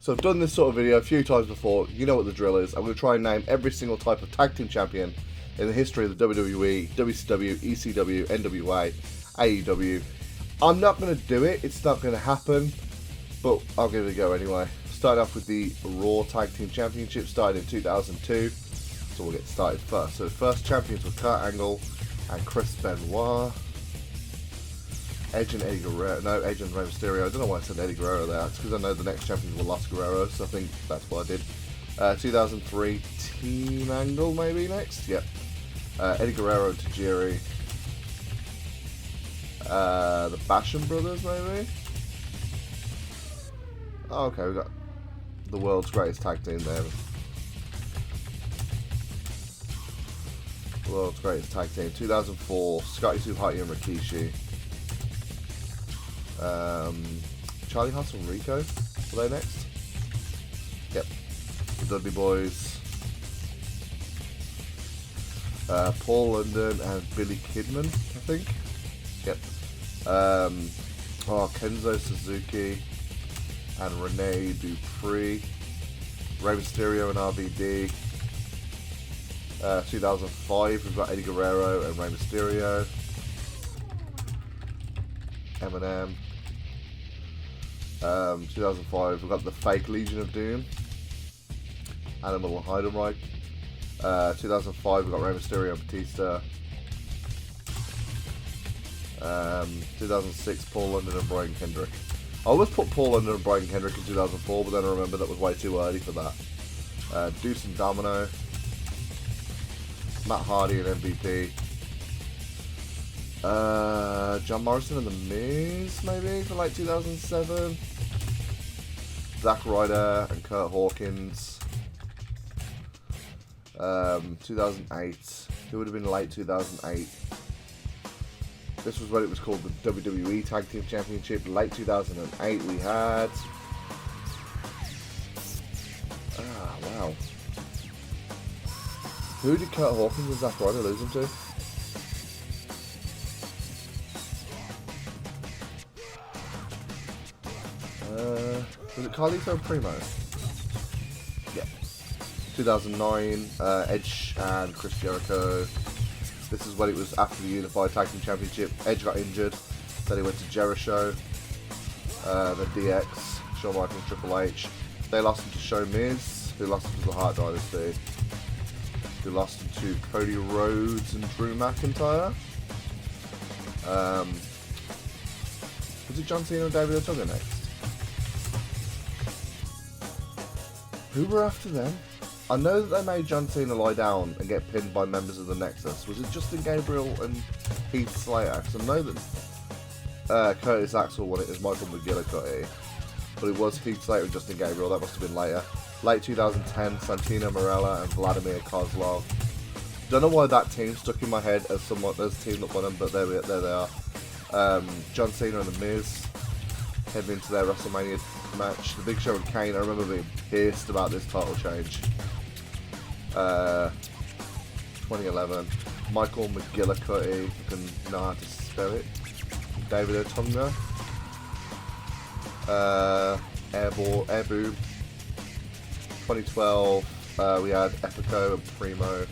So I've done this sort of video a few times before. You know what the drill is. I'm going to try and name every single type of tag team champion in the history of the WWE, WCW, ECW, NWA, AEW. I'm not going to do it. It's not going to happen. But I'll give it a go anyway. Starting off with the Raw Tag Team Championship, started in 2002. So we'll get started first. So the first champions were Kurt Angle and Chris Benoit. Edge and Eddie Guerrero. No, Edge and Rey Mysterio. I don't know why I said Eddie Guerrero there. It's because I know the next champions were Los Guerreros. So I think that's what I did. 2003 Team Angle maybe next. Yep. Eddie Guerrero, Tajiri. The Basham Brothers maybe. Oh, okay, we got the world's greatest tag team there. The world's greatest tag team. 2004, Scotty 2 Hotty and Rikishi. Charlie Haas and Rico. Were they next? Yep. The Dudley Boys. Paul London and Billy Kidman, I think. Yep. Kenzo Suzuki and Rene Dupree. Rey Mysterio and RVD. 2005, we've got Eddie Guerrero and Rey Mysterio. Eminem. 2005, we've got the fake Legion of Doom. Animal Heidenreich. 2005, we've got Rey Mysterio and Batista. 2006, Paul London and Brian Kendrick. I always put Paul London and Brian Kendrick in 2004, but then I remember that was way too early for that. Deuce and Domino. Matt Hardy and MVP. John Morrison and The Miz, maybe, for like 2007. Zack Ryder and Kurt Hawkins. 2008. It would have been late 2008. This was when it was called the WWE Tag Team Championship. Late 2008 we had... wow. Who did Kurt Hawkins and Zack Ryder lose them to? Was it Carlito and Primo? Yeah. 2009, Edge and Chris Jericho. This is when it was after the Unified Tag Team Championship. Edge got injured, then he went to Jericho, then DX, Shawn Michaels, Triple H. They lost him to Show Miz, who lost him to the Hart Dynasty, who lost him to Cody Rhodes and Drew McIntyre. Was it John Cena and David Otunga next? Who were after them? I know that they made John Cena lie down and get pinned by members of the Nexus. Was it Justin Gabriel and Heath Slater? Because I know that Curtis Axel won it as Michael McGillicuddy, but it was Heath Slater and Justin Gabriel. That must have been later. Late 2010, Santino Marella and Vladimir Kozlov. Don't know why that team stuck in my head as somewhat as team that won them, but there they are. John Cena and The Miz heading into their WrestleMania match. The Big Show and Kane. I remember being pissed about this title change. 2011, Michael McGillicuddy, I can know how to spell it. David Otunga. Airboom. 2012, we had Epico and Primo.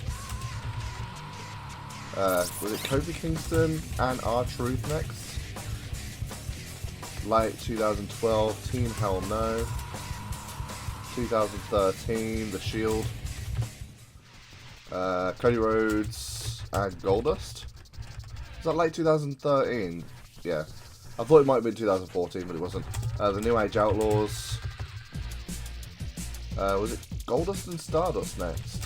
Was it Kofi Kingston and R-Truth next? Late 2012, Team Hell No. 2013, The Shield. Cody Rhodes and Goldust. Was that late 2013? Yeah. I thought it might have been 2014, but it wasn't. The New Age Outlaws. Was it Goldust and Stardust next?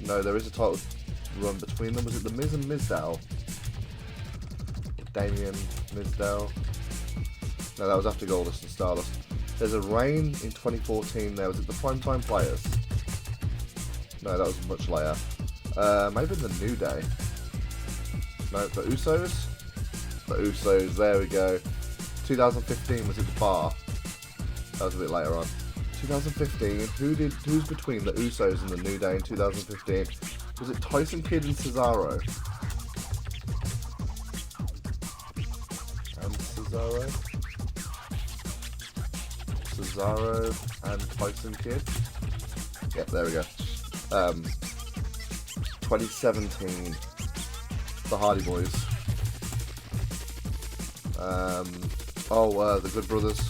No, there is a title run between them. Was it The Miz and Mizdow? Damien Mizdow? No, that was after Goldust and Stardust. There's a reign in 2014 there. Was it the Primetime Players? No, that was much later. Maybe the New Day. No, the Usos? The Usos, there we go. 2015, was it the Bar? That was a bit later on. 2015, who's between the Usos and the New Day in 2015? Was it Tyson Kidd and Cesaro? Cesaro and Tyson Kidd. Yep, there we go. 2017, the Hardy Boys. The Good Brothers.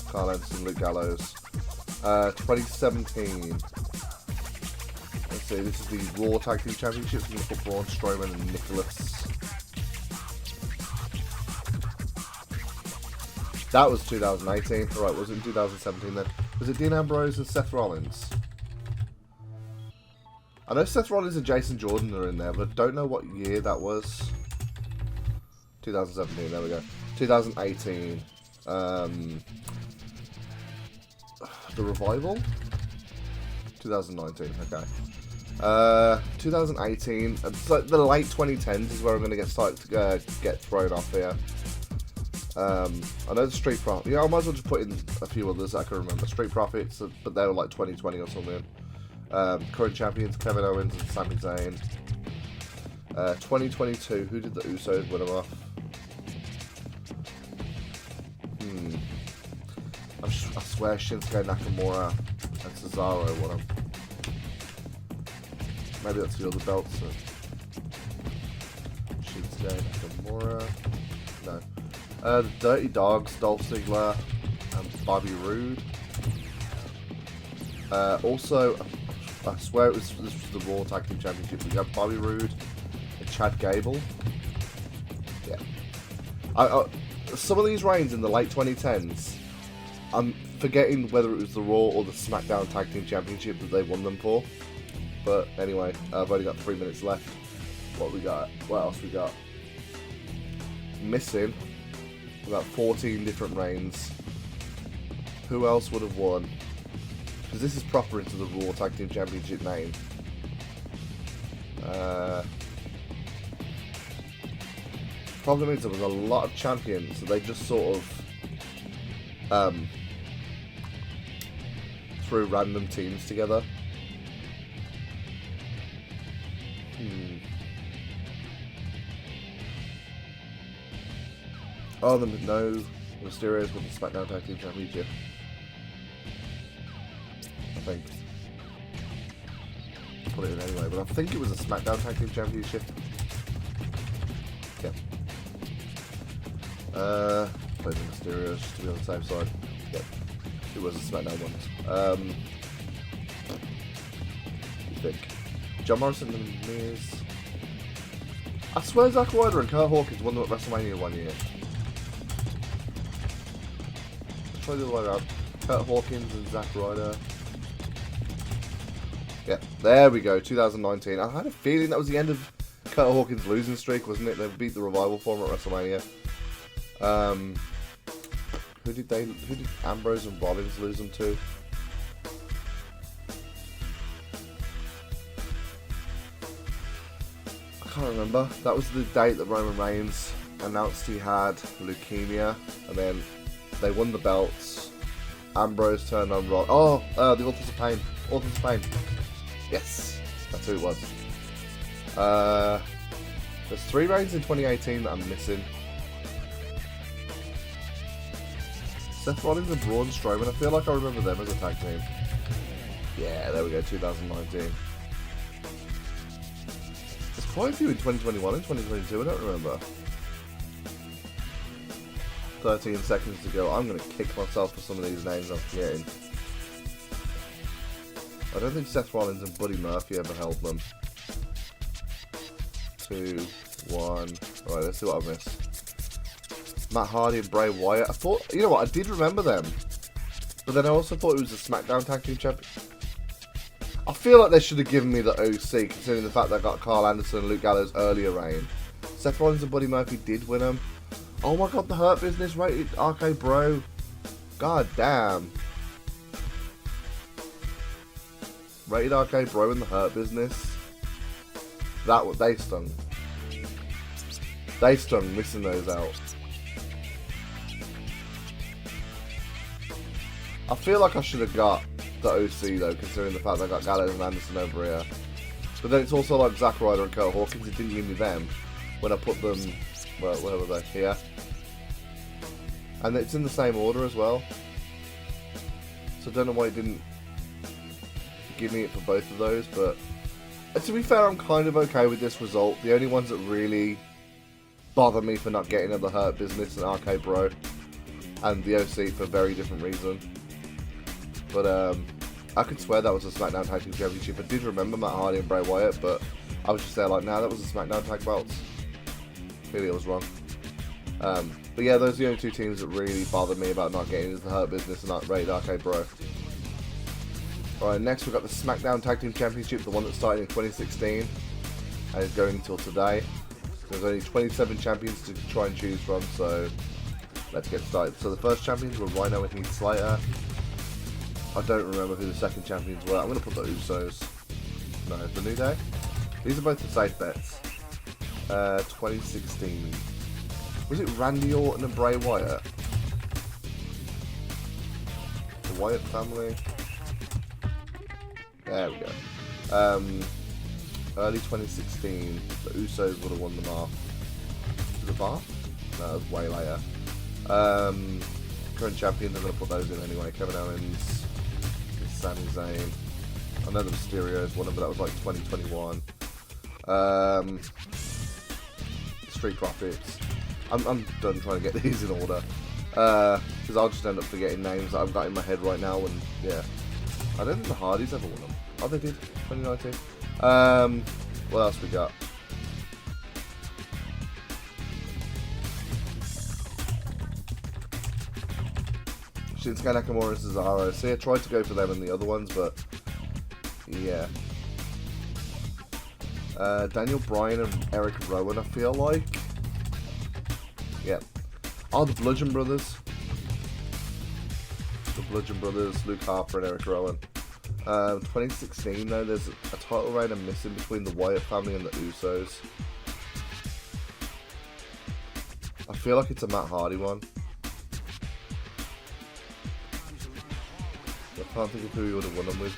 Carl Anderson, Luke Gallows. 2017. Let's see, this is the Raw Tag Team Championships. I'm going to put Braun Strowman and Nicholas. That was 2018. Alright, was it in 2017 then? Was it Dean Ambrose and Seth Rollins? I know Seth Rollins and Jason Jordan are in there, but I don't know what year that was. 2017, there we go. 2018. The Revival? 2019, okay. 2018, it's like the late 2010s is where I'm going to get thrown off here. I know the Street Profits. Yeah, I might as well just put in a few others that I can remember. Street Profits, but they were like 2020 or something. Current champions, Kevin Owens and Sami Zayn. 2022, who did the Usos win them off? I swear Shinsuke Nakamura and Cesaro won them. Maybe that's the other belts. So. Shinsuke Nakamura. No. The Dirty Dogs, Dolph Ziggler and Bobby Roode. Also, I swear this was the Raw Tag Team Championship. We got Bobby Roode and Chad Gable. Yeah. Some of these reigns in the late 2010s, I'm forgetting whether it was the Raw or the SmackDown Tag Team Championship that they won them for. But anyway, I've only got 3 minutes left. What we got? What else we got? Missing. We've got 14 different reigns. Who else would have won? Because this is proper into the Raw Tag Team Championship name. Problem is there was a lot of champions, so they just sort of threw random teams together. Oh, no, Mysterios with the SmackDown Tag Team Championship. I think. Put it in anyway, but I think it was a SmackDown Tag Team Championship. Yeah. Played the Mysterios just to be on the same side. Yep. It was a SmackDown one. You think? John Morrison and Miz. I swear Zack Ryder and Kurt Hawkins won them at WrestleMania one year. Try the other way around. Kurt Hawkins and Zack Ryder. Yeah, there we go, 2019. I had a feeling that was the end of Kurt Hawkins' losing streak, wasn't it? They beat the Revival for him at WrestleMania. Who did Ambrose and Rollins lose them to? I can't remember. That was the date that Roman Reigns announced he had leukemia, and then they won the belts. Ambrose turned on Rollins. Oh, the Authors of Pain. Authors of Pain. Yes, that's who it was. There's 3 reigns in 2018 that I'm missing. Seth Rollins and Braun Strowman. I feel like I remember them as a tag team. Yeah, there we go, 2019. There's quite a few in 2021 and 2022, I don't remember. 13 seconds to go. I'm going to kick myself for some of these names I'm forgetting. I don't think Seth Rollins and Buddy Murphy ever held them. 2, 1. Alright, let's see what I missed. Matt Hardy and Bray Wyatt. I thought, you know what, I did remember them. But then I also thought it was a SmackDown Tag Team Champion. I feel like they should have given me the OC, considering the fact that I got Carl Anderson and Luke Gallows earlier reign. Seth Rollins and Buddy Murphy did win them. Oh my god, the Hurt Business rated RK Bro. God damn. Rated RK Bro in the Hurt Business. They stung. They stung missing those out. I feel like I should have got the OC though, considering the fact that I got Gallows and Anderson over here. But then it's also like Zack Ryder and Kurt Hawkins. It didn't give me them when I put them. Well, where were they? Here. And it's in the same order as well. So I don't know why it didn't give me it for both of those, but to be fair, I'm kind of okay with this result. The only ones that really bother me for not getting are the Hurt Business and RK Bro and the OC for very different reasons. But I could swear that was a SmackDown Tag Team Championship. I did remember Matt Hardy and Bray Wyatt, but I was just there like, nah, that was a SmackDown Tag Belts. Clearly I was wrong. But yeah, those are the only two teams that really bothered me about not getting is the Hurt Business and not Rated RK Bro. Alright, next we've got the SmackDown Tag Team Championship, the one that started in 2016 and is going until today. There's only 27 champions to try and choose from, so let's get started. So the first champions were Rhino and Heath Slater. I don't remember who the second champions were. I'm going to put the Usos. No, the New Day. These are both the safe bets. 2016. Was it Randy Orton and Bray Wyatt? The Wyatt family. There we go. Early 2016, the Usos would have won the Bath. The Bath? No, that was way later. Current champions, I'm going to put those in anyway. Kevin Owens, Sami Zayn. I know the Mysterios won them, but that was like 2021. Street Profits. I'm done trying to get these in order. Because I'll just end up forgetting names that I've got in my head right now, and yeah. I don't think the Hardys ever won them. Oh, they did. 2019. What else we got? Shinsuke Nakamura and Cesaro. See, I tried to go for them in the other ones, but yeah. Daniel Bryan and Eric Rowan, I feel like. Yeah. Oh, the Bludgeon Brothers. The Bludgeon Brothers, Luke Harper and Eric Rowan. 2016 though, there's a title reign I'm missing between the Wyatt family and the Usos. I feel like it's a Matt Hardy one. I can't think of who he would have won them with.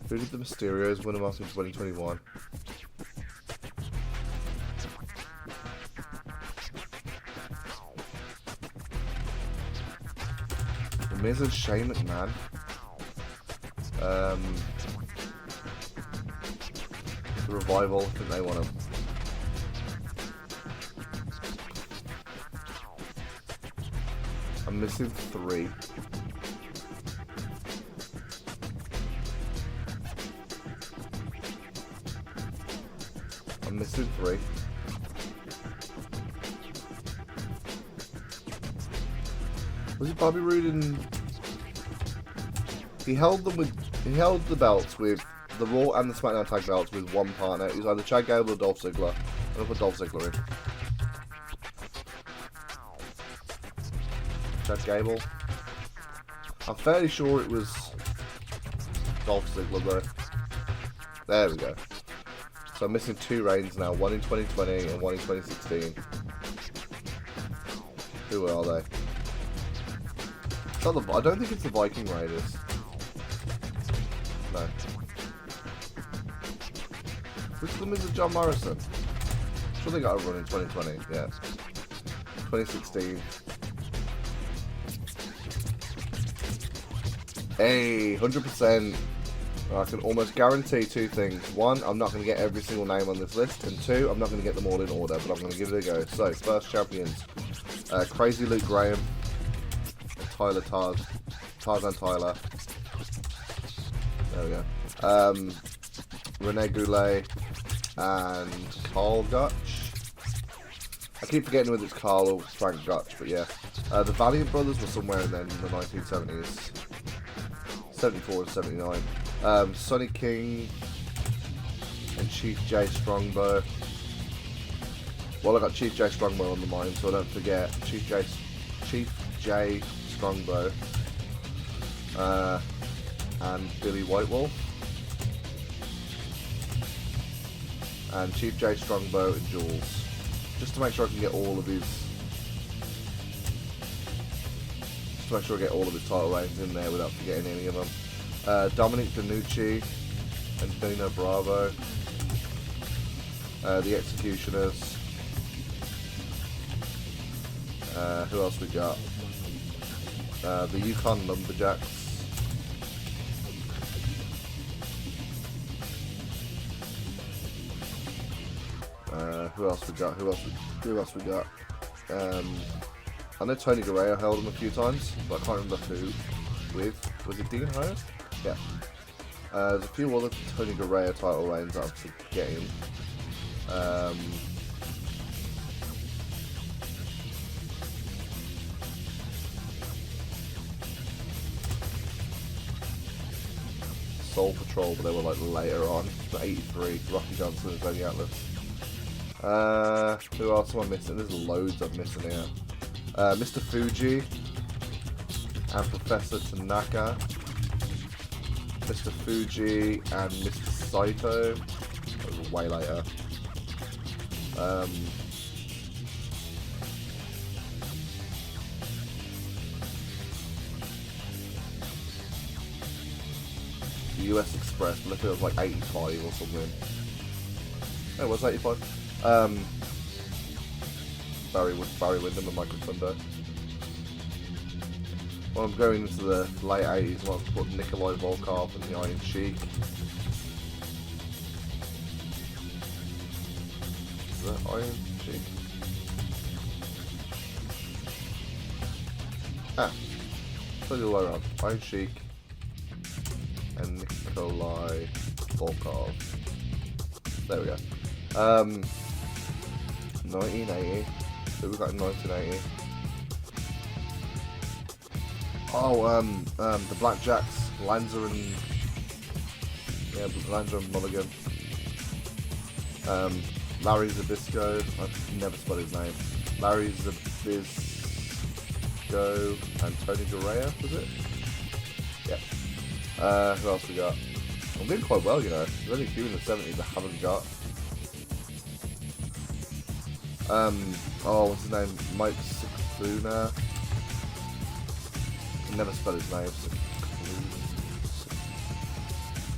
Who did the Mysterios win them off in 2021? The Miz and Shane McMahon. The Revival, I think they won them. I'm missing 3. I'm missing 3. Was it Bobby Roode and he held the belts with the Raw and the SmackDown tag belts with one partner. It was either Chad Gable or Dolph Ziggler. I'm gonna put Dolph Ziggler in. Chad Gable. I'm fairly sure it was Dolph Ziggler though. There we go. So I'm missing 2 reigns now, one in 2020 and one in 2016. Who are they? It's not I don't think it's the Viking Raiders. No. Which of them is it, John Morrison? I'm sure they got a run in 2020, yeah. 2016. Hey, 100%. I can almost guarantee 2 things. 1, I'm not going to get every single name on this list. And 2, I'm not going to get them all in order, but I'm going to give it a go. So, first champions. Crazy Luke Graham. Tyler Tarzan Tyler. There we go. Rene Goulet and Carl Gutch. I keep forgetting whether it's Carl or Frank Gutch, but yeah. The Valiant Brothers were somewhere in the 1970s. 74 and 79. Sonny King and Chief J Strongbow. Well, I got Chief J Strongbow on the mind, so I don't forget. Chief J Strongbow and Billy Whitewolf. And Chief J Strongbow and Jules. Just to make sure I can get all of his. Just to make sure I get all of his title reigns in there without forgetting any of them. Dominic DeNucci and Dino Bravo. The Executioners. Who else we got? The Yukon Lumberjacks. Who else we got? Who else we got? I know Tony Guerrero held him a few times, but I can't remember who. Was it Dean Hire? Yeah. There's a few other Tony Guerrero title reigns that I'm forgetting. Soul Patrol, but they were like later on. 83, Rocky Johnson and Tony Atlas. Who else am I missing? There's loads I'm missing here. Mr. Fuji and Professor Tanaka. Mr. Fuji and Mr. Saito. That was way later. The US Express, but I think it was like 85 or something. Oh, it was 85. Barry Windham and Michael Thunder. Well, I'm going into the late 80s, I'll put Nikolai Volkov and the Iron Sheik. Is that Iron Sheik? So the way around. Iron Sheik and Nikolai Volkov. There we go. 1980. So we got in 1980. Oh, the Blackjacks, Lanza and Lanza and Mulligan. Larry Zabisco. I never spelled his name. Larry Zabisco and Tony Guerrero, was it? Yeah. Who else we got? I'm doing quite well, you know. There's only a few in the 70s I haven't got. What's his name? Mike Sifuna. I never spell his name.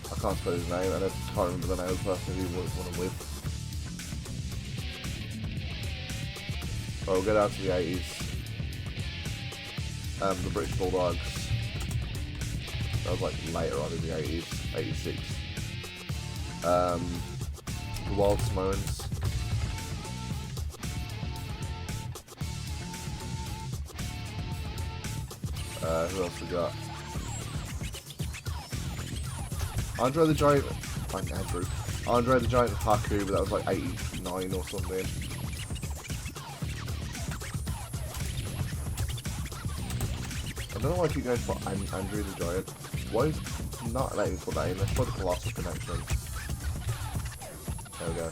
I can't spell his name, and I can't remember the name of the person who was one with. Well, we'll go down to the 80s. The British Bulldogs. That was like later on in the 80s, 86. The Wild Samoans. Who else we got? Andre the Giant Haku, but that was like 89 or something. I don't know why I keep going for Andrew the Giant. Why is not letting me put that in? Let's put the Colossal Connection. There we go.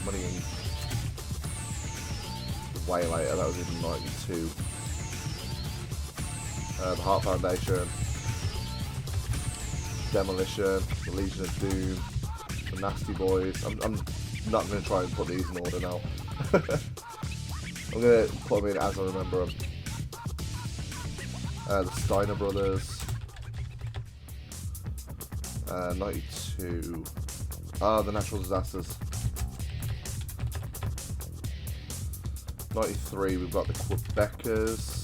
Money in. Way later, that was in 92. The Heart Foundation, Demolition, the Legion of Doom, the Nasty Boys. I'm not going to try and put these in order now. I'm going to put them in as I remember them. The Steiner Brothers. 92. The Natural Disasters. 93, we've got the Quebecers.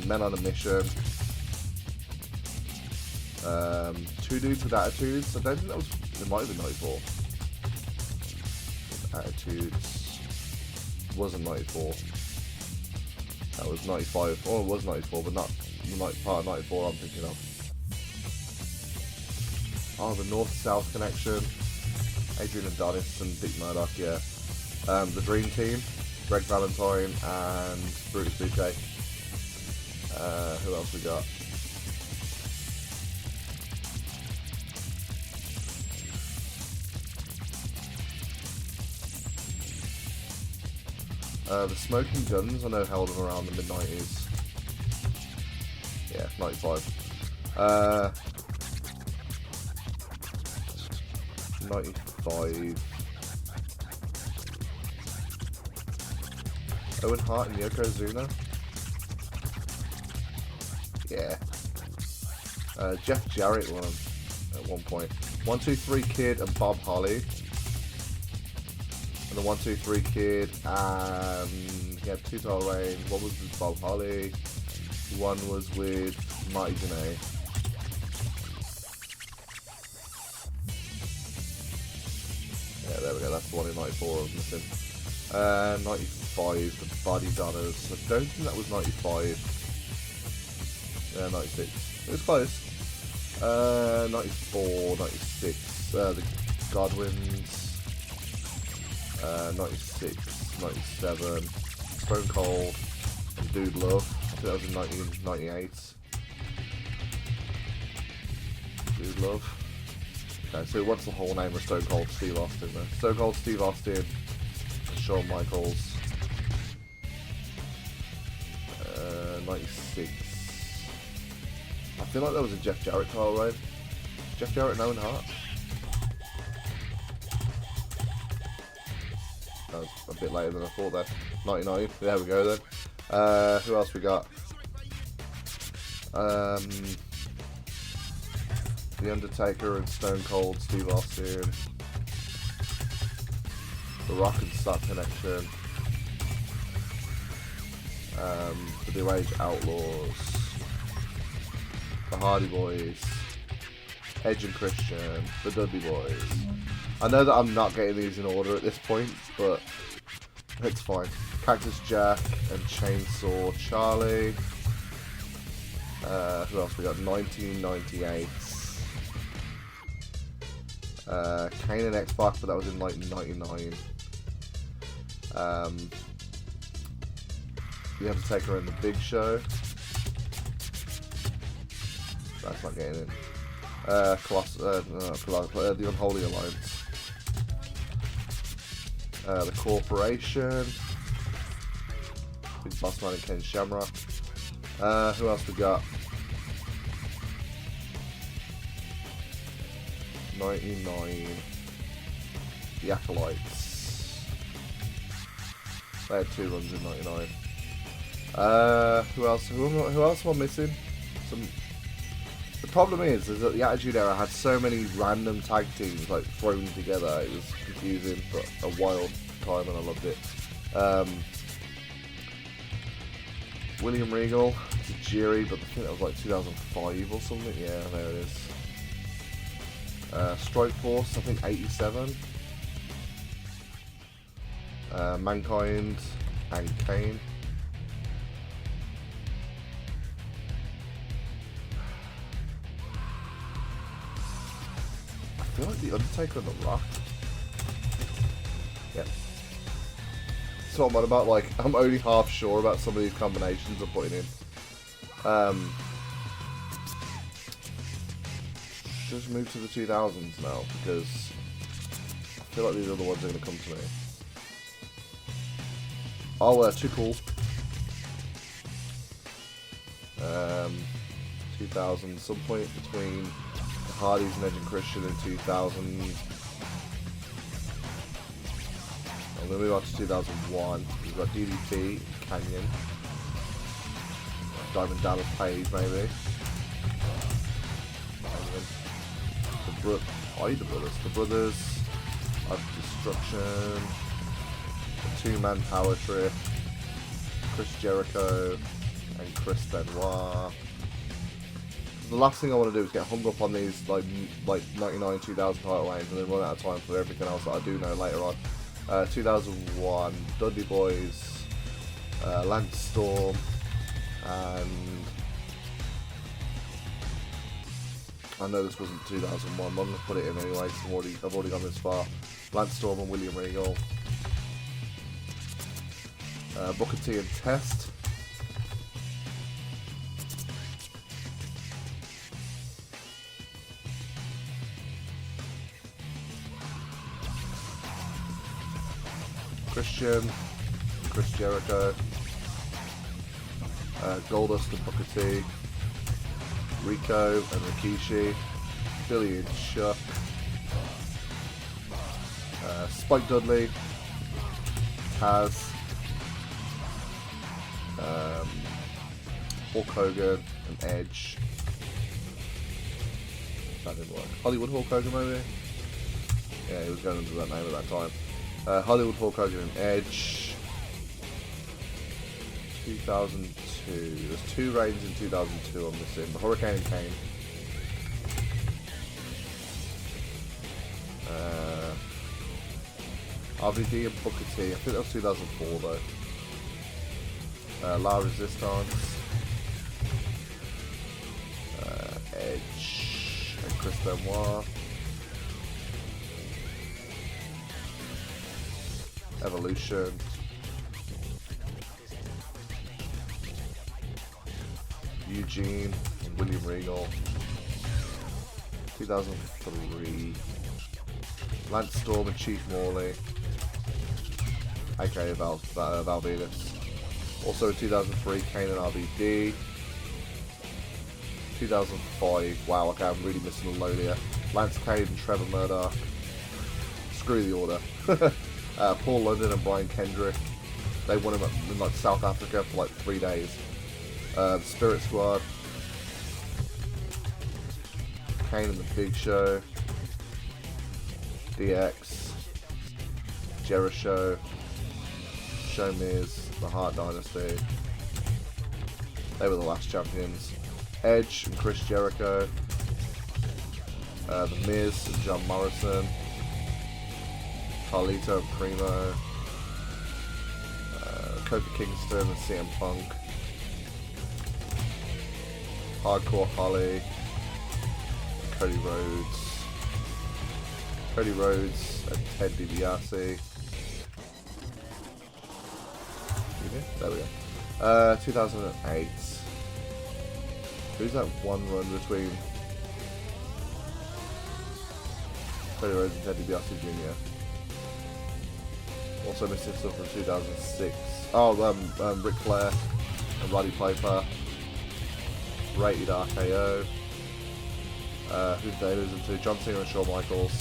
Men on a Mission. Two Dudes with Attitudes. I don't think that was. It might have been 94. Attitudes. Wasn't 94. That was 95. Oh, it was 94, but not part of 94 I'm thinking of. Oh, the North-South Connection. Adrian Adonis and Dick Murdoch, yeah. The Dream Team. Greg Valentine and Brutus Boucher. Who else we got? The Smoking Guns, I know held them around the mid-90s. Yeah, 95. 95. Owen Hart and Yokozuna. Yeah. Jeff Jarrett won at one point. 1, 2, 3 Kid and Bob Holly. And the 1, 2, 3 Kid, and he had 2 title reigns. One was with Bob Holly. One was with Marty Jannetty. Yeah, there we go. That's the one in 94 I was missing. 95, the Body Donners. I don't think that was 95. Yeah, 96. It was close. 94, 96. The Godwins. 96, 97. Stone Cold and Dude Love. I think that was in 1998. Dude Love. Okay, so what's the whole name of Stone Cold Steve Austin then? Stone Cold Steve Austin, Shawn Michaels, 96. I feel like that was a Jeff Jarrett title reign. Jeff Jarrett and Owen Hart. That was a bit later than I thought there. 99, there we go then. Who else we got? The Undertaker and Stone Cold Steve Austin. The Rock and Stock Connection. The New Age Outlaws. The Hardy Boys. Edge and Christian. The Dudley Boys. I know that I'm not getting these in order at this point, but it's fine. Cactus Jack and Chainsaw Charlie. Who else we got? 1998. Kane and X-Pac, but that was in 1999. The Undertaker and the Big Show. That's not getting in. The Unholy Alliance. The Corporation. Big Boss Man and Ken Shamrock. Who else we got? 99. The Acolytes. They had 2 runs in 99. Who else? Who else am I missing? The problem is that the Attitude Era had so many random tag teams like thrown together. It was confusing, but a wild time, and I loved it. William Regal, Tajiri, but I think that was like 2005 or something. Yeah, there it is. Strike Force, I think 87. Mankind and Kane. I feel like the Undertaker and the Rock. Yeah. So I'm on about, like, I'm only half sure about some of these combinations I'm putting in. Just move to the 2000s now, because I feel like these other ones are going to come to me. Oh, Too Cool. 2000, some point between the Hardys and Edge and Christian in 2000. I'm going to move on to 2001. We've got DDT, Canyon, Diamond Dallas Page maybe. The Brothers of Destruction, the 2-man Power Trip, Chris Jericho and Chris Benoit. The last thing I want to do is get hung up on these like 99, 2000 title reigns and then run out of time for everything else that I do know later on. 2001, Dudley Boys, Lance Storm, and I know this wasn't 2001, but I'm going to put it in anyway, so I've already gone this far. Lance Storm and William Regal. Booker T and Test. Christian, Chris Jericho. Goldust and Booker T. Rico and Rikishi, Billy and Chuck, Spike Dudley, Taz, Hulk Hogan and Edge. That didn't work. Hollywood Hulk Hogan, maybe? Yeah, he was going under that name at that time. Hollywood Hulk Hogan and Edge. 2002. There's 2 reigns in 2002 I'm missing. The Hurricane and Kane. RVD and Booker T. I think that was 2004 though. La Resistance. Edge and Chris Benoit. Evolution. Eugene and William Regal. 2003. Lance Storm and Chief Morley, aka Val Venus. Also in 2003, Kane and RVD. 2005, wow, okay, I'm really missing a load here. Lance Cade and Trevor Murdoch. Screw the order. Paul London and Brian Kendrick. They won him in like South Africa for like 3 days. Spirit Squad. Kane and the Big Show. DX. Jericho. Show Miz. The Hart Dynasty. They were the last champions. Edge and Chris Jericho. The Miz and John Morrison. Carlito and Primo. Kofi Kingston and CM Punk. Hardcore Holly. Cody Rhodes. Cody Rhodes and Ted DiBiase. There we go. 2008. Who's that one run between Cody Rhodes and Ted DiBiase Jr.? Also missing stuff from 2006. Oh, Ric Flair and Roddy Piper. Rated RKO. Who's they losing to? John Cena and Shawn Michaels.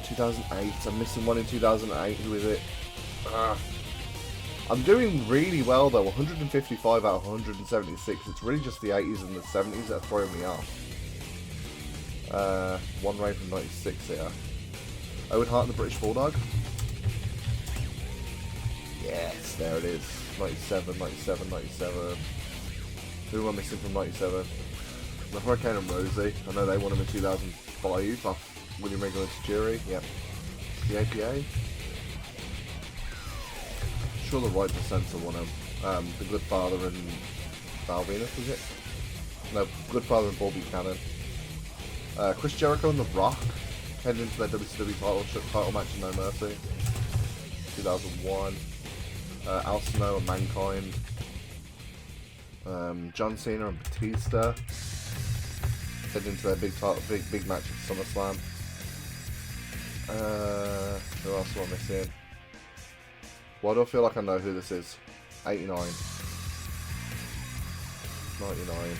2008. I'm missing one in 2008. Who is it? I'm doing really well though. 155 out of 176. It's really just the 80s and the 70s that are throwing me off. One reign from 96 here. Owen Hart and the British Bulldog. Yes, there it is. 97, 97, 97. Who am I missing from 97? The Hurricane and Rosie. I know they won him in 2005 off William Regal and Tajiri. Yep. The APA. Sure the Right to Censor won him. The Good Father and Val Venus, was it? No, Good Father and Paul Buchanan. Chris Jericho and The Rock heading into their WCW title match in No Mercy. 2001. Al Snow and Mankind. John Cena and Batista heading into their big match at SummerSlam. Who else am I missing? Why do I feel like I know who this is? 89. 99.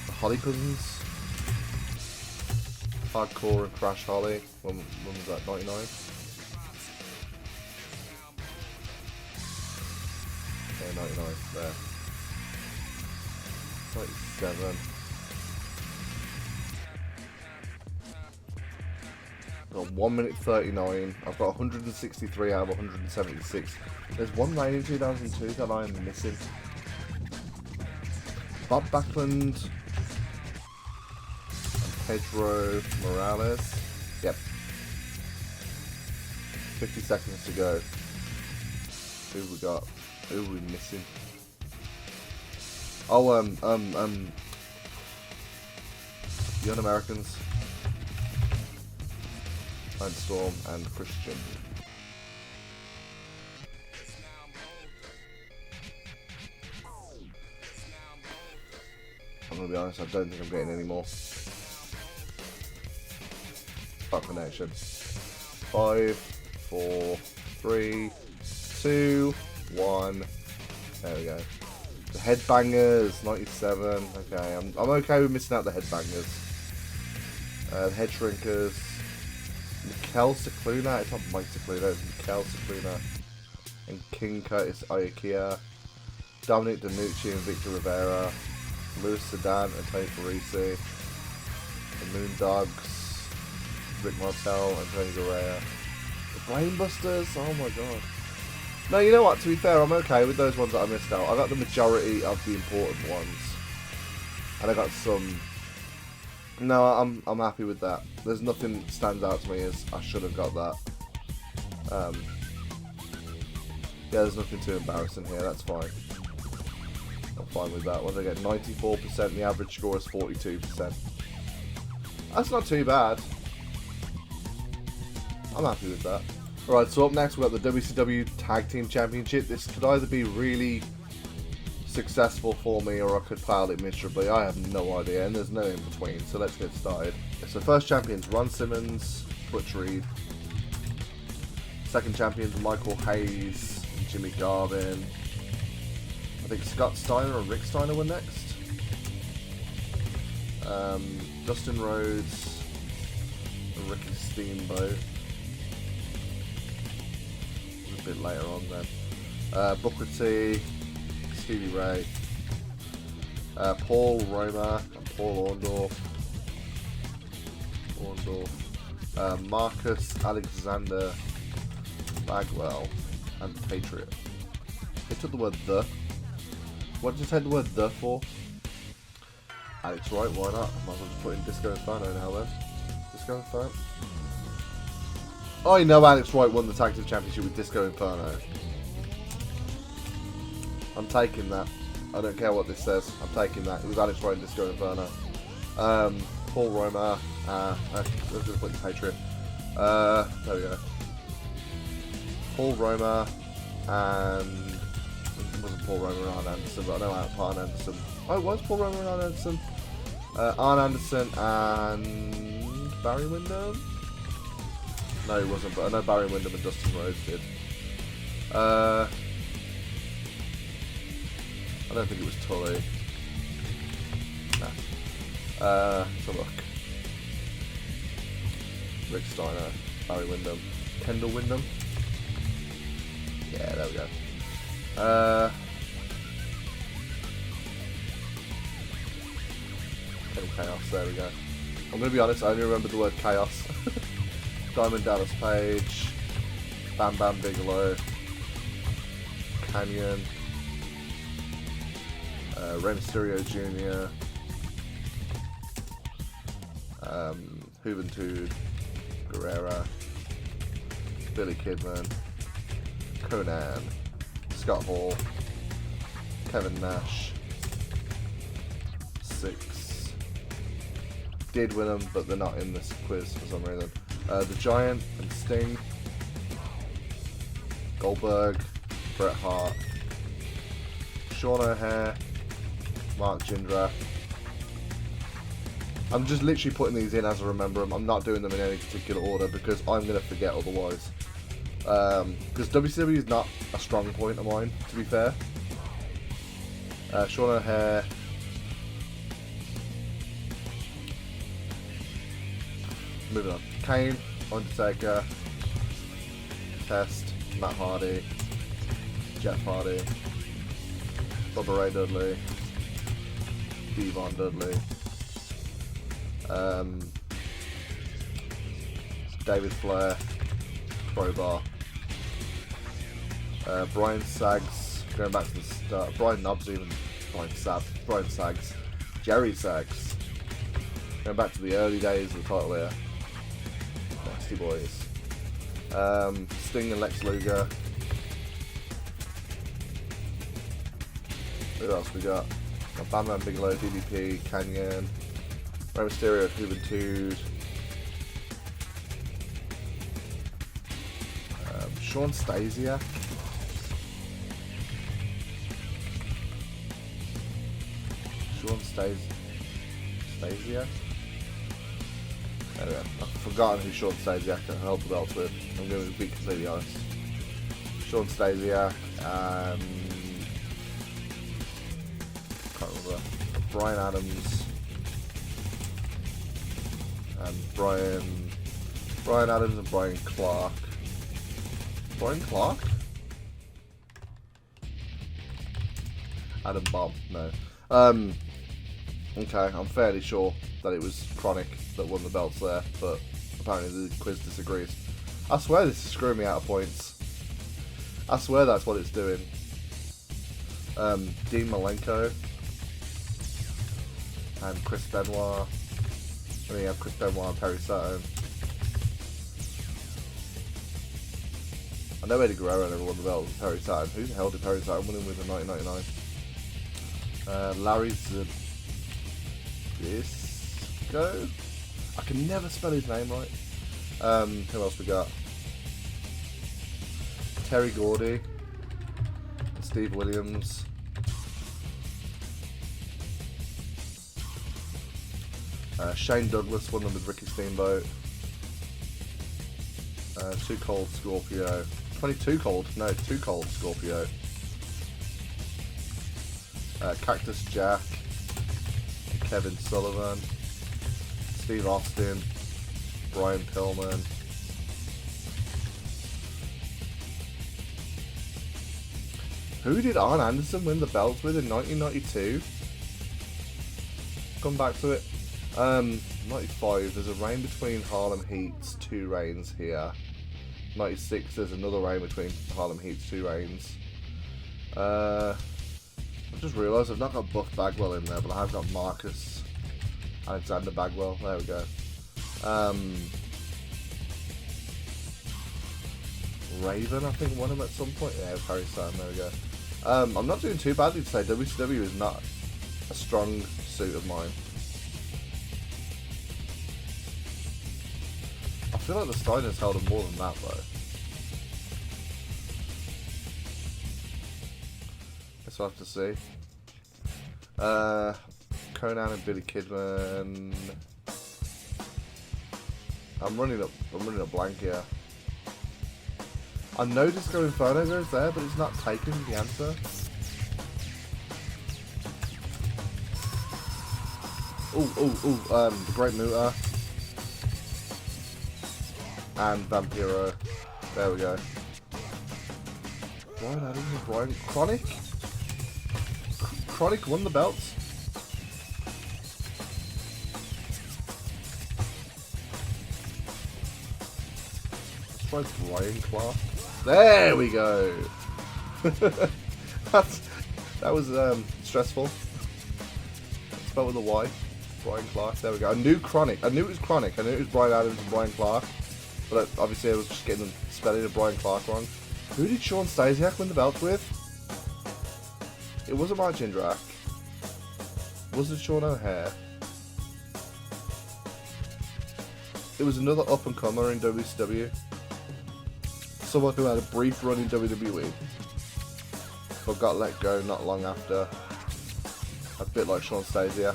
The Holly Cousins. Hardcore and Crash Holly. When was that? 99? Yeah, 99. There. 97. Got 1 minute 39. I've got 163 out of 176. There's one reign in 2002 that I am missing. Bob Backlund and Pedro Morales. Yep. 50 seconds to go. Who we got? Who are we missing? Oh, Young Americans. Storm and Christian. I'm gonna be honest, I don't think I'm getting any more. Fuck connection. 5, 4, 3, 2, 1. There we go. The Headbangers, 97. Okay, I'm okay with missing out the Headbangers. The Head Shrinkers. Mikel Cicluna, it's not Mike Cicluna, it's Mikel Cicluna. And King Curtis Iakia. Dominic DeNucci and Victor Rivera, Luis Sedan and Tony Parisi, the Moondogs, Rick Martel and Tony Garea, the Brainbusters. Oh my god. No, you know what? To be fair, I'm okay with those ones that I missed out. I got the majority of the important ones, and I got some. No, I'm happy with that. There's nothing that stands out to me as I should have got that. Yeah, there's nothing too embarrassing here. That's fine. I'm fine with that. What did I get? 94%. The average score is 42%. That's not too bad. I'm happy with that. Alright, so up next we've got the WCW Tag Team Championship. This could either be really successful for me or I could fail it miserably. I have no idea, and there's no in between, so let's get started. So first champions, Ron Simmons, Butch Reed. Second champions, Michael Hayes, Jimmy Garvin. I think Scott Steiner and Rick Steiner were next. Dustin Rhodes and Ricky Steamboat. A bit later on then. Booker T, Stevie Ray, Paul Roma and Paul Orndorff, Marcus Alexander Bagwell and Patriot. They took the word the. What did you say the word the for? Alex Wright, why not? Might as well just put in Disco Inferno now then. Disco Inferno? I know Alex Wright won the Tag Team Championship with Disco Inferno. I'm taking that. I don't care what this says. I'm taking that. It was Alex Wright and Disco Inferno. Paul Roma. Let's just put in Patriot. There we go. Paul Roma and... It wasn't Paul Roma and Arn Anderson, but I know Arn Anderson. Oh, it was Paul Roma and Arn Anderson. Arn Anderson and Barry Windham? No, he wasn't, but I know Barry Windham and Dustin Rhodes did. I don't think it was Tully. Nah. Let's have a look. Rick Steiner, Barry Windham, Kendall Windham. Yeah, there we go. Chaos, there we go. I'm going to be honest, I only remember the word Chaos. Diamond Dallas Page, Bam Bam Bigelow, Canyon, Rey Mysterio Jr., Juventud, Guerrera, Billy Kidman, Conan, Scott Hall, Kevin Nash, Six. Did win them, but they're not in this quiz for some reason. The Giant and Sting, Goldberg, Bret Hart, Sean O'Haire, Mark Jindrak. I'm just literally putting these in as I remember them. I'm not doing them in any particular order because I'm going to forget otherwise. Because WCW is not a strong point of mine, to be fair. Sean O'Haire. Moving on. Kane, Undertaker, Test, Matt Hardy, Jeff Hardy, Bubba Ray Dudley, Devon Dudley, David Flair, Crowbar, Brian Sags, going back to the start, Brian Knobs even, Brian Sags, Jerry Sags, going back to the early days of the title here, Nasty Boys, Sting and Lex Luger. Who else we got? Bam Bam Bigelow, DDP, Canyon, Rey Mysterio, Juventud, Sean Stasiak, Stasiak. Anyway, I've forgotten who Sean Stasiak can help out with. I'm going to be completely honest. Sean Stasiak and can't remember. Brian Adams and Brian Adams and Brian Clark. Brian Clark? Adam Bomb, no. Okay, I'm fairly sure that it was Chronic that won the belts there, but apparently the quiz disagrees. I swear this is screwing me out of points. I swear that's what it's doing. Dean Malenko and Chris Benoit. And then you have Chris Benoit and Perry Saturn. I know Eddie Guerrero never won the belt with Perry Saturn. Who the hell did Perry Saturn win him with in 1999? Larry Zbyszko? I can never spell his name right. Who else we got? Terry Gordy. Steve Williams. Shane Douglas won them with Ricky Steamboat. Too Cold Scorpio. 22 Cold? No, Too Cold Scorpio. Cactus Jack. Kevin Sullivan. Steve Austin. Brian Pillman. Who did Arn Anderson win the belts with in 1992? Come back to it. 95, there's a reign between Harlem Heat's 2 reigns here. 96, there's another reign between Harlem Heat's 2 reigns. I just realised I've not got Buff Bagwell in there, but I have got Marcus Alexander Bagwell. There we go. Raven, I think, won him at some point. Yeah, Perry Saturn, there we go. I'm not doing too badly today. WCW is not a strong suit of mine. I feel like the Steiners held him more than that, though. Guess we'll have to see. Conan and Billy Kidman. I'm running a blank here. I know Disco Inferno goes there, but it's not taking the answer. The Great Muta. And Vampiro. There we go. Brian Adams and Brian... Chronic? Chronic won the belts? Let's try Brian Clark. There we go! that was stressful. Spelled with a Y. Brian Clark. There we go. I knew Chronic. I knew it was Chronic. I knew it was Brian Adams and Brian Clark. But obviously I was just getting the spelling of Brian Clark wrong. Who did Sean Stasiak win the belt with? It wasn't Mark Jindrak. Was it Sean O'Hare? It was another up-and-comer in WCW. Someone who had a brief run in WWE. But got let go not long after. A bit like Sean Stasiak.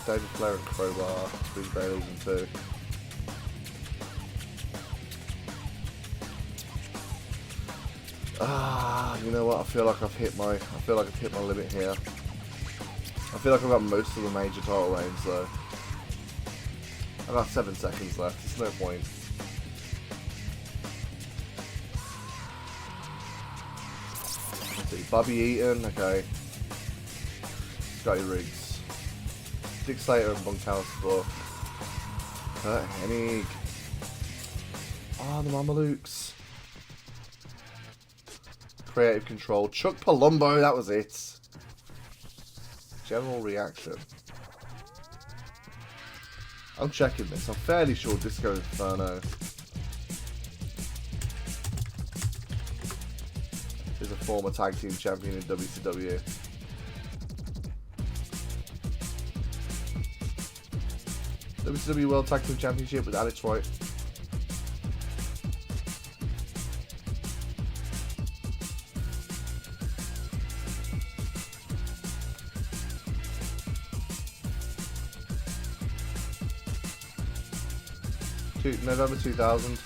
David Flair and Crowbar, Bruce Bailey's and 2. You know what? I feel like I've hit my limit here. I feel like I've got most of the major title reigns though. I've got 7 seconds left. There's no point. Let's see. Bobby Eaton, okay. Scotty Riggs. Dick Slater and Bunkhouse Book. Kurt Hennig. The Mamalukes. Creative Control. Chuck Palumbo, that was it. General Reaction. I'm checking this. I'm fairly sure Disco Inferno is a former tag team champion in WCW. WCW World Tag Team Championship with Alex Wright. November 2000,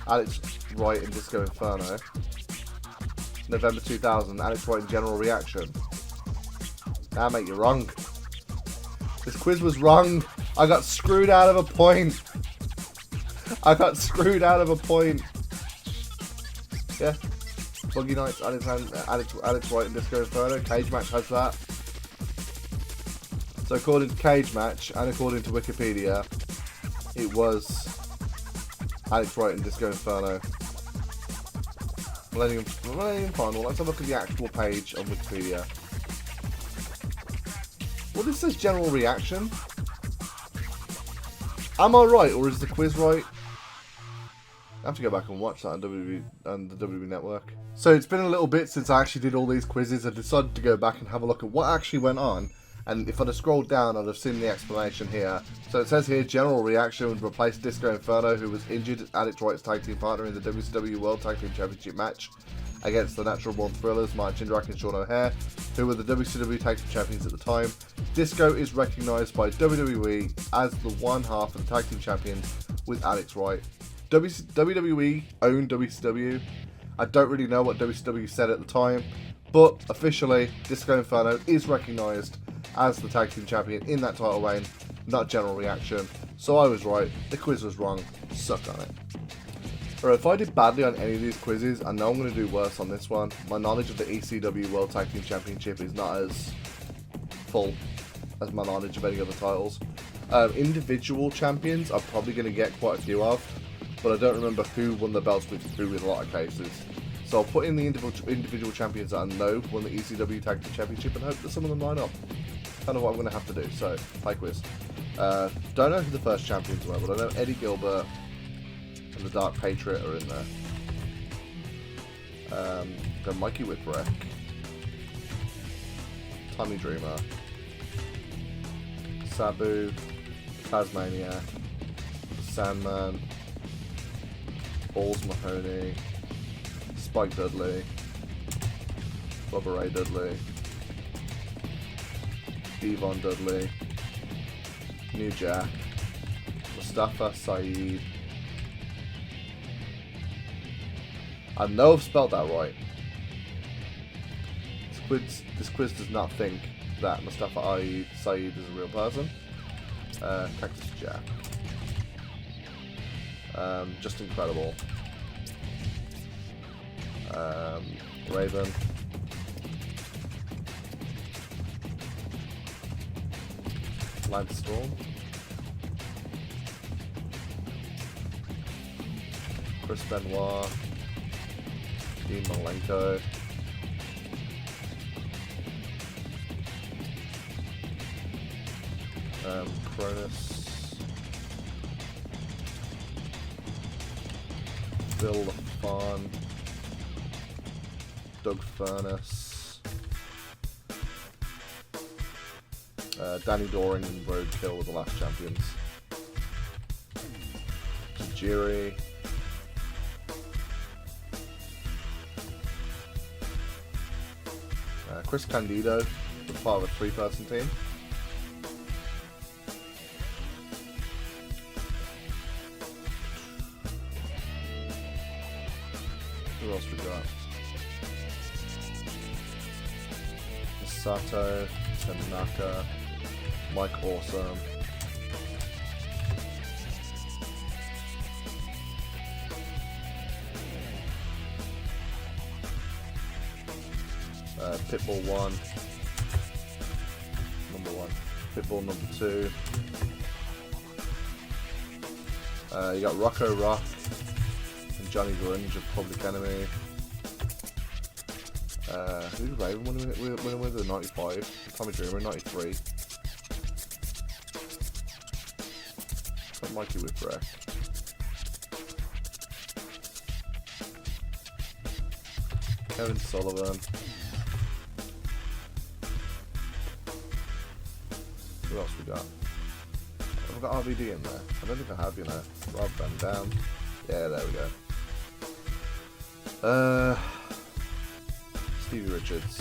Alex Wright in Disco Inferno. November 2000, Alex Wright in General Reaction. Nah, mate, you're wrong. This quiz was wrong. I got screwed out of a point. I got screwed out of a point. Yeah. Boogie Nights, Alex White and Disco Inferno. Cage Match has that. So according to Cage Match and according to Wikipedia, it was Alex White and Disco Inferno. Millennium Final. Let's have a look at the actual page on Wikipedia. Well, this says general reaction. Am I right, or is the quiz right? I have to go back and watch that on the WWE Network. So it's been a little bit since I actually did all these quizzes. I decided to go back and have a look at what actually went on. And if I'd have scrolled down, I'd have seen the explanation here. So it says here, general reaction would replace Disco Inferno, who was injured as Alex White's tag team partner in the WCW World Tag Team Championship match against the Natural Born Thrillers, Mark Jindrak and Sean O'Haire, who were the WCW Tag Team Champions at the time. Disco is recognised by WWE as the one half of the Tag Team Champions with Alex White. WWE owned WCW. I don't really know what WCW said at the time, but officially, Disco Inferno is recognised as the Tag Team Champion in that title reign, not general reaction. So I was right, the quiz was wrong, suck on it. Alright, if I did badly on any of these quizzes, I know I'm going to do worse on this one. My knowledge of the ECW World Tag Team Championship is not as full as my knowledge of any other titles. Individual champions I'm probably going to get quite a few of, but I don't remember who won the belts with who in a lot of cases. So I'll put in the individual champions that I know won the ECW Tag Team Championship and hope that some of them line up. Kind of what I'm going to have to do. So, play quiz. Don't know who the first champions were, but I know Eddie Gilbert and the Dark Patriot are in there. Got Mikey Whipwreck, Tommy Dreamer, Sabu, Tasmania, Sandman, Balls Mahoney, Spike Dudley, Bubba Ray Dudley, Devon Dudley, New Jack, Mustafa Saeed. I know I've spelled that right. This quiz does not think that Mustafa Saeed is a real person. Cactus Jack. Just Incredible. Raven. Lance Storm. Chris Benoit. Dean Malenko. Cronus. Bill LaFon. Doug Furness. Danny Doring and Roadkill were the last champions. Tajiri. Chris Candido was part of a 3-person team. Who else we got? Masato, Tanaka, Mike Awesome. Pitbull 1, number 1, Pitbull number 2. You got Rocco Rock and Johnny Grunge of Public Enemy. Who's Raven winning with the 95? Tommy Dreamer 93. Got Mikey Whipwreck. Kevin Sullivan. Who else we got? Have I got RVD in there? I don't think I have, you know. Rob Van Dam. Yeah, there we go. Stevie Richards.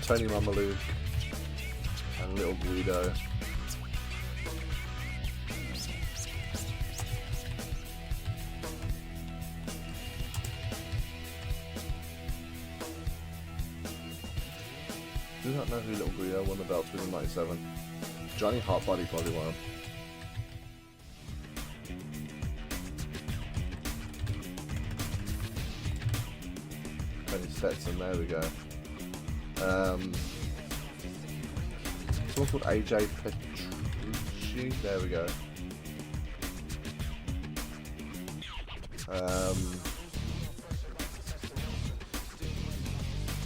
Tony Mamaluke and Little Guido. do not know who Little Guido won the belts with in 97. Johnny Hotbody probably won. 20 Stetson, there we go. Someone called AJ Petrucci, there we go.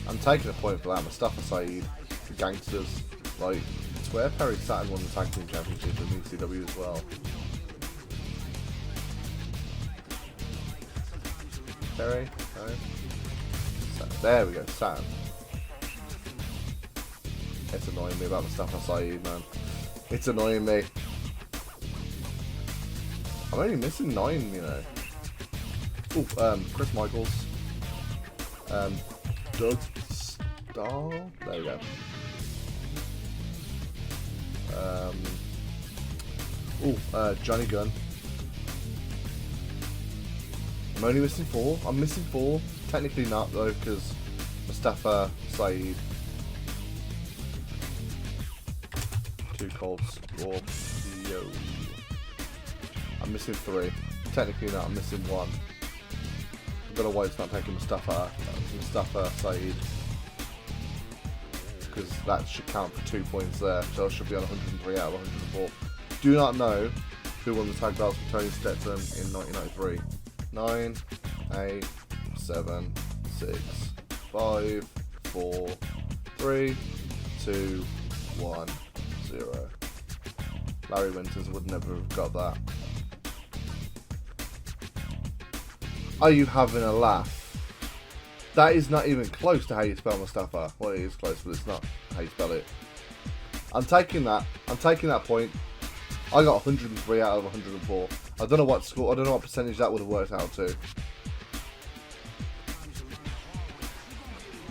I'm taking a point for that. Mustafa Saeed, the Gangsters. Like, I swear Perry Saturn won the Tag Team Championship in ECW as well. Perry? No? There we go, Saturn. It's annoying me about Mustafa Saeed, man. It's annoying me. I'm only missing 9, you know. Oh, Chris Michaels. Doug Stahl. There we go. Johnny Gunn. I'm only missing 4. I'm missing 4. Technically not though, because Mustafa Saeed. 2 Colts. Scorpio. I'm missing 3. Technically not. I'm missing 1. I don't know why it's not taking Mustafa Saeed, because that should count for 2 points there, so I should be on 103 out of 104. Do not know who won the tag belts with Tony Stetson in 1993. 9, 8, 7, 6, 5, 4, 3, 2, 1, 0. Larry Winters would never have got that. Are you having a laugh? That is not even close to how you spell Mustafa. Well, it is close, but it's not how you spell it. I'm taking that. I'm taking that point. I got 103 out of 104. I don't know what score. I don't know what percentage that would have worked out to.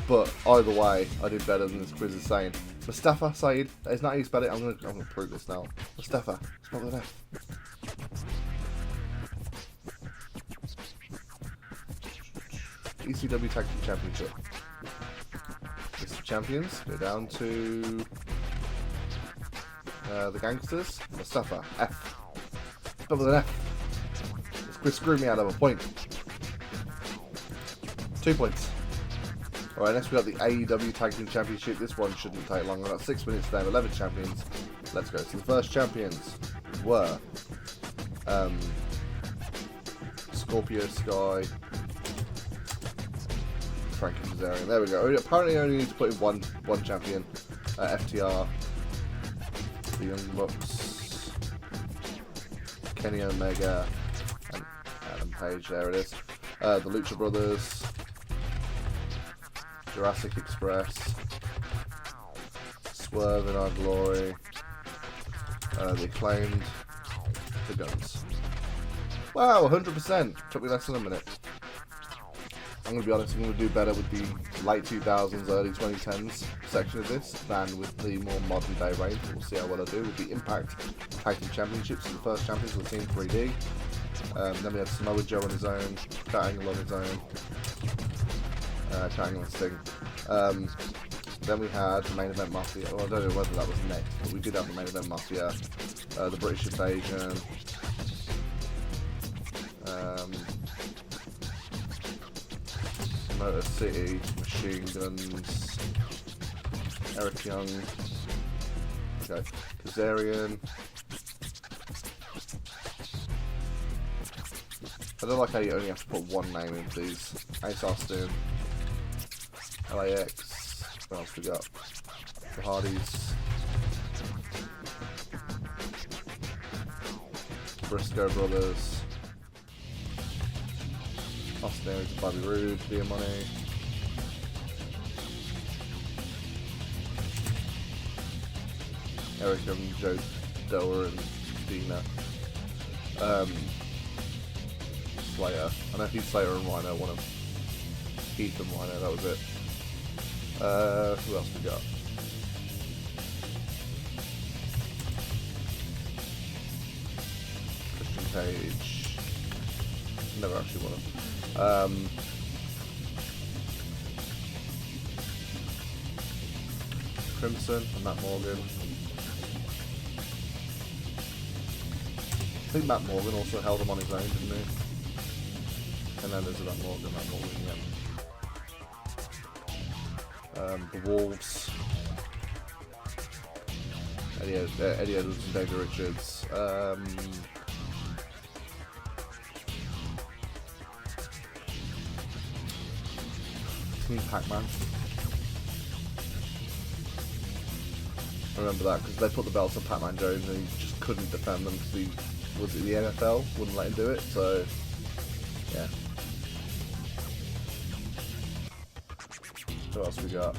But either way, I did better than this quiz is saying. Mustafa Saeed. That is not how you spell it. I'm gonna prove this now. Mustafa. Spell it out. ECW Tag Team Championship. List of champions. Go down to the Gangsters. Mustafa. F. Spell with an F. This quiz screwed me out of a point. 2 points. Alright, next we got the AEW Tag Team Championship. This one shouldn't take long. We've got 6 minutes to name 11 champions. Let's go. So the first champions were Scorpio Sky, Frankie Kazarian. There we go. Apparently I only need to put in one champion. FTR, the Young Bucks, Kenny Omega, and Adam Page. There it is. The Lucha Brothers, Jurassic Express, Swerve in Our Glory, the Acclaimed, the Guns. Wow, 100%. Took me less than a minute. I'm going to be honest, I'm going to do better with the late 2000s, early 2010s section of this than with the more modern day range. We'll see how well I do with the Impact Tag Team Championships. The first champions were Team 3D. Then we had Samoa Joe on his own, Kurt Angle on his own, Kurt Angle and Sting. Then we had the Main Event Mafia. Well, I don't know whether that was next, but we did have the Main Event Mafia, the British Invasion, Motor City, Machine Guns, Eric Young, okay, Kazarian. I don't like how you only have to put one name in these. Ace Austin, LAX, what else we got? The Hardys, Briscoe Brothers, Austin Aries, Bobby Roode, Via Money, Eric and Joe Doer and Dina, Slayer. I know he's Slayer and Rhino, one of them. Heath and Rhino, that was it. Who else we got? Christian Cage. Never actually won him. Crimson and Matt Morgan. I think Matt Morgan also held him on his own, didn't he? And then there's Matt Morgan, yeah. The Wolves. Eddie Edwards and David Richards. Team Pac-Man. I remember that because they put the belts on Pac-Man Jones and he just couldn't defend them because he was in the NFL, wouldn't let him do it, so yeah. What else we got?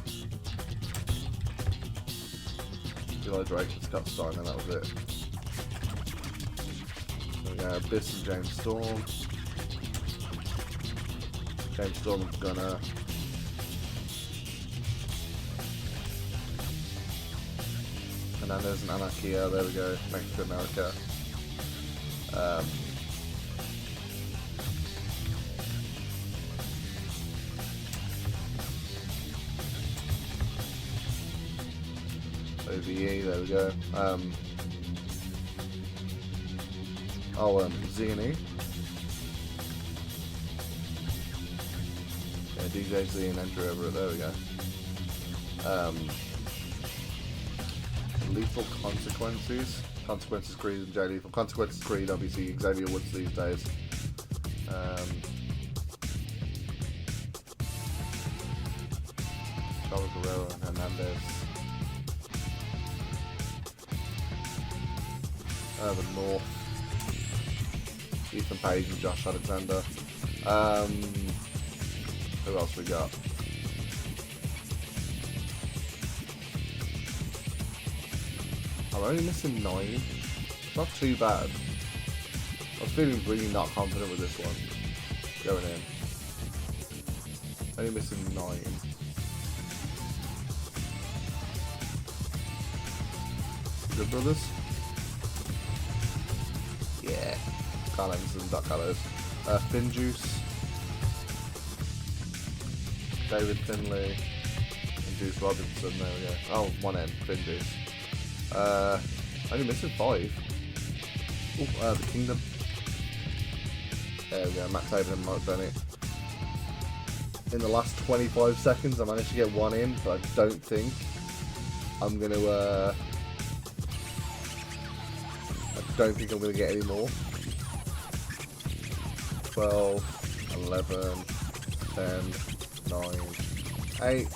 Eli Drake and Scott Steiner, and that was it. There we go, Abyss and James Storm. James Storm and Gunner. Hernandez and Anarchia, there we go, Mexico America. OVE, there we go. Z&E. Yeah, DJ Z and Andrew Everett, there we go. Lethal Consequences. Consequences Creed and Jay Lethal. Consequences Creed, obviously Xavier Woods these days. Charles Guerrero and Hernandez. The North. Ethan Page and Josh Alexander. Who else we got? I'm only missing 9. Not too bad. I was feeling really not confident with this one. Going in. Only missing 9. Good Brothers? Yeah. Carl Anderson, Doc Gallows. Finn Juice. David Finlay. And Juice Robinson, there we go. Oh, one end, Finn Juice. Only missing 5. Oh, the Kingdom. There we go, Matt Taven and Mark Bennett. In the last 25 seconds, I managed to get one in, but I don't think I'm going to, get any more. 12, 11, 10, 9, 8,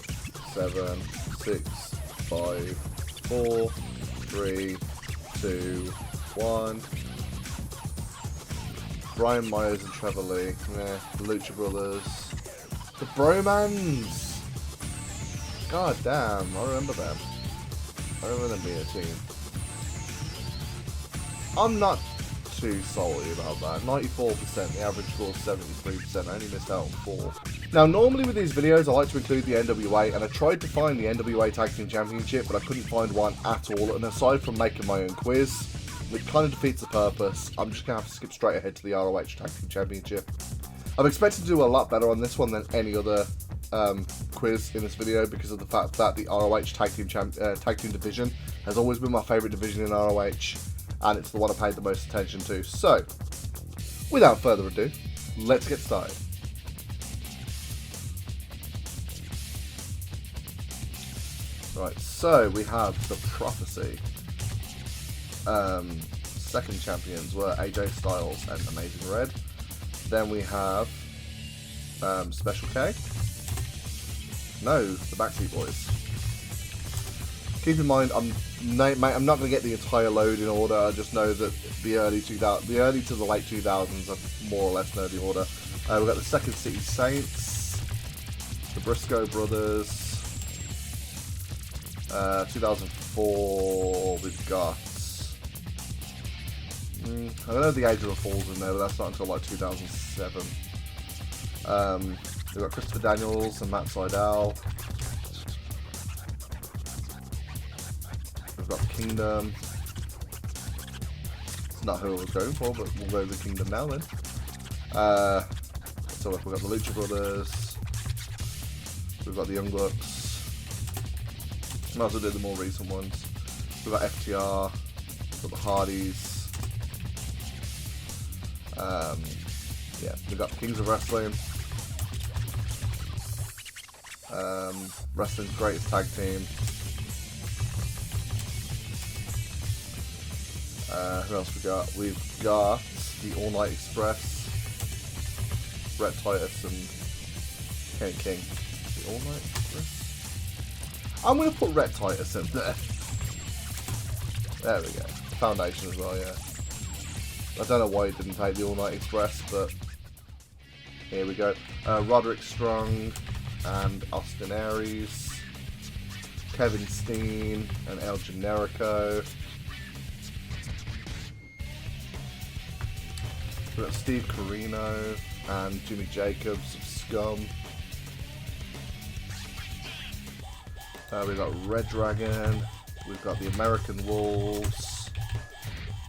7, 6, 5, 4, 3, 2, 1. Brian Myers and Trevor Lee. Yeah, the Lucha Brothers. The Bromans! God damn, I remember them. I remember them being a team. I'm not too salty about that. 94%, the average score is 73%. I only missed out on 4. Now, normally with these videos, I like to include the NWA, and I tried to find the NWA Tag Team Championship, but I couldn't find one at all. And aside from making my own quiz, it kind of defeats the purpose. I'm just going to have to skip straight ahead to the ROH Tag Team Championship. I'm expected to do a lot better on this one than any other quiz in this video because of the fact that the ROH Tag Team division has always been my favourite division in ROH, and it's the one I paid the most attention to. So, without further ado, let's get started. Right, so we have the Prophecy. Second champions were AJ Styles and Amazing Red. Then we have Special K. No, the Backstreet Boys. Keep in mind, I'm not going to get the entire load in order. I just know that the early to the late 2000s, I more or less know the order. We've got the Second City Saints, the Briscoe Brothers. 2004, we've got. I don't know if the Age of the Falls in there, but that's not until like 2007. We've got Christopher Daniels and Matt Sydal. We've got the Kingdom. It's not who I was going for, but we'll go with the Kingdom now then. So we've got the Lucha Brothers. We've got the Young Bucks. Might as well do the more recent ones. We've got FTR, we've got the Hardys. Yeah, we've got Kings of Wrestling. Wrestling's greatest tag team. Who else we got? We've got the All Night Express, Bret Titus and Ken King. The All Night Express? I'm going to put Bret Titus in there. There we go. Foundation as well, yeah. I don't know why he didn't take the All Night Express, but here we go. Roderick Strong and Austin Aries, Kevin Steen and El Generico. We've got Steve Corino and Jimmy Jacobs of Scum. We've got Red Dragon. We've got the American Wolves.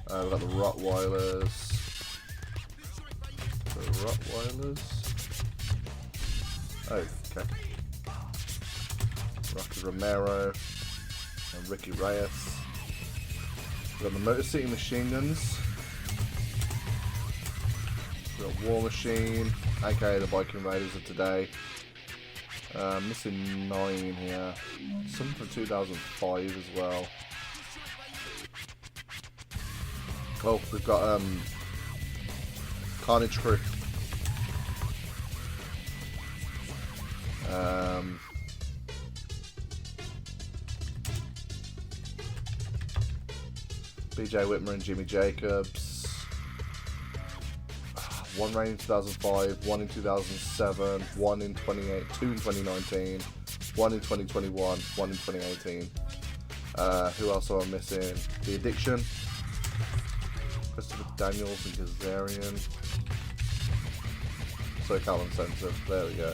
We've got the Rottweilers. Oh, okay. Rocky Romero and Ricky Reyes. We've got the Motor City Machine Guns. We've got War Machine, aka the Viking Raiders of today. Missing 9 here. Some from 2005 as well. Oh, we've got Carnage Crew. BJ Whitmer and Jimmy Jacobs. One reign in 2005, one in 2007, one in 2008, 2 in 2019, one in 2021, one in 2018. Who else am I missing? The Addiction. Christopher Daniels and Kazarian. So Calvin Sensor. There we go.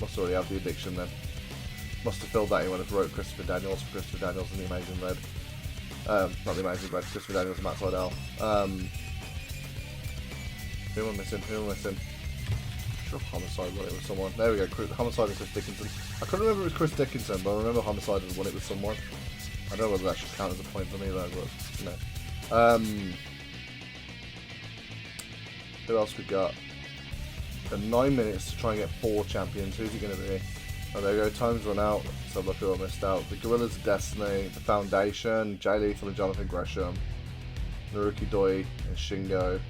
Must already have the Addiction then. Must have filled that in when I wrote Christopher Daniels for Christopher Daniels and the Amazing Red. Not the Amazing Red, Christopher Daniels and Matt Sydal. Who am I missing? I'm sure Homicide won it with someone. There we go, Homicide and Chris Dickinson. I couldn't remember it was Chris Dickinson, but I remember Homicide had won it with someone. I don't know whether that should count as a point for me though, but no. Who else we got? Got 9 minutes to try and get 4 champions. Who's it going to be? Oh, there we go, time's run out. So look who I missed out. The Gorillas of Destiny, The Foundation, Jay Lethal and Jonathan Gresham, Naruki Doi and Shingo,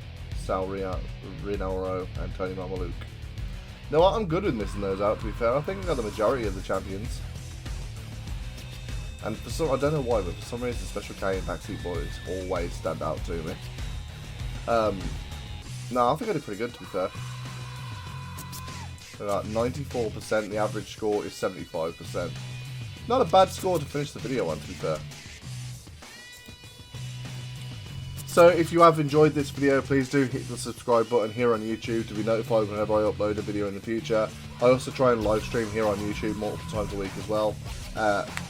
Sal Rinauro and Tony Mamaluke. You know what? I'm good with missing those out, to be fair. I think I got the majority of the champions. And for some, I don't know why, but for some reason, Special K and Backseat Boys always stand out to me. No, I think I did pretty good, to be fair. About 94%, the average score is 75%. Not a bad score to finish the video on, to be fair. So if you have enjoyed this video, please do hit the subscribe button here on YouTube to be notified whenever I upload a video in the future. I also try and live stream here on YouTube multiple times a week as well.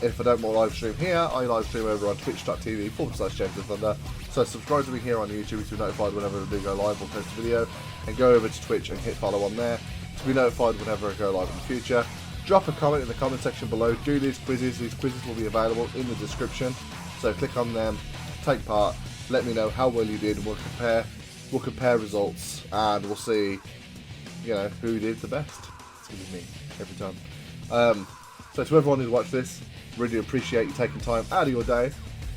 If I don't more live stream here, I live stream over on twitch.tv/JamesTheThunder. So subscribe to me here on YouTube to be notified whenever I do go live or post a video, and go over to Twitch and hit follow on there to be notified whenever I go live in the future. Drop a comment in the comment section below. Do these quizzes. These quizzes will be available in the description. So click on them, take part. Let me know how well you did, and we'll compare results, and we'll see, you know, who did the best. It's gonna be me every time. So to everyone who's watched this, really appreciate you taking time out of your day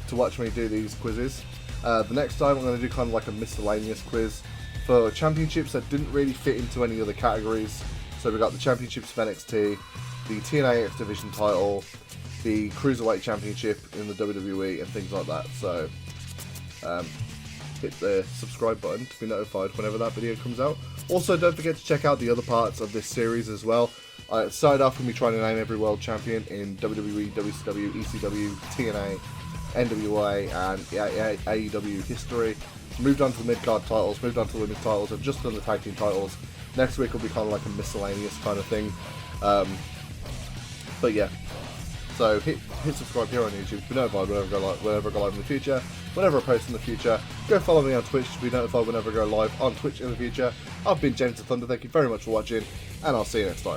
to watch me do these quizzes. The next time I'm going to do kind of like a miscellaneous quiz for championships that didn't really fit into any other categories. So we got the championships of NXT, the TNA X Division title, the Cruiserweight Championship in the WWE, and things like that. So hit the subscribe button to be notified whenever that video comes out. Also, don't forget to check out the other parts of this series as well. I started off with me trying to name every world champion in WWE, WCW, ECW, TNA, NWA, and AEW history. Moved on to the mid-card titles, moved on to the women's titles. I've just done the tag team titles. Next week will be kind of like a miscellaneous kind of thing. But yeah. So hit subscribe here on YouTube to be notified whenever I go live in the future, whenever I post in the future. Go follow me on Twitch to be notified whenever I go live on Twitch in the future. I've been James the Thunder, thank you very much for watching, and I'll see you next time.